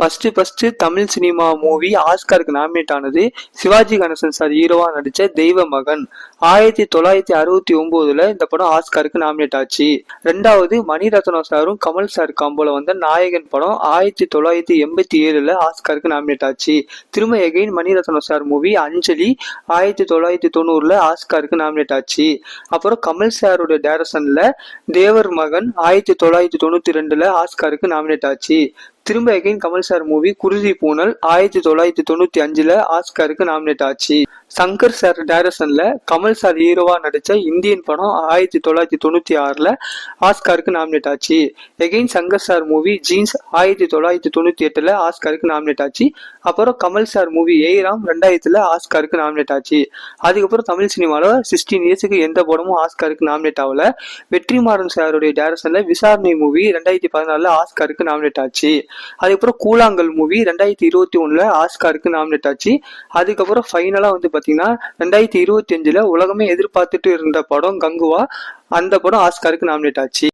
First Tamil cinema movie ஆஸ்காருக்கு nominate ஆனது Sivaji Ganesan sir ஹீரோவா நடிச்ச தெய்வ மகன். 1969 இந்த படம் ஆஸ்காருக்கு நாமினேட் ஆச்சு. ரெண்டாவது மணிரத்னம் சாரும் கமல் சார் காம்போல வந்த நாயகன் படம் 1987 ஆஸ்காருக்கு நாமினேட் ஆச்சு. திரும்ப எகைன் மணிரத்னம் சார் மூவி அஞ்சலி 1990 ஆஸ்காருக்கு நாமினேட் ஆச்சு. அப்புறம் கமல் சாரோட டைரக்ஷன்ல தேவர் மகன் 1992 ஆஸ்காருக்கு நாமினேட் ஆச்சு. திரும்ப எகைன் கமல் சார் மூவி குருதி பூனல் 1995 ஆஸ்காருக்கு நாமினேட் ஆச்சு. சங்கர் சார் டைரக்ஷன்ல கமல் சார் ஹீரோவா நடிச்ச இந்தியன் படம் 1996 ஆஸ்காருக்கு நாமினேட் ஆச்சு. Again Shankar sir movie jeans 1998 ஆஸ்காருக்கு நாமினேட் ஆச்சு. அப்புறம் கமல் சார் மூவி ஏராம் 2000 ஆஸ்காருக்கு நாமினேட் ஆச்சு. அதுக்கப்புறம் தமிழ் சினிமாவில் 16 இயர்ஸுக்கு எந்த படமும் ஆஸ்காருக்கு நாமினேட் ஆகல. வெற்றிமாறன் சாருடைய டைரக்ஷன்ல விசாரணை மூவி 2014 ஆஸ்காருக்கு நாமினேட் ஆச்சு. அதுக்கப்புறம் கூழாங்கல் மூவி 2021 ஆஸ்காருக்கு நாமினேட் ஆச்சு. அதுக்கப்புறம் ஃபைனலா பாத்தீங்கன்னா 2025 உலகமே எதிர்பார்த்துட்டு இருந்த படம் கங்குவா, அந்த படம் ஆஸ்காருக்கு நாமினேட் ஆச்சு.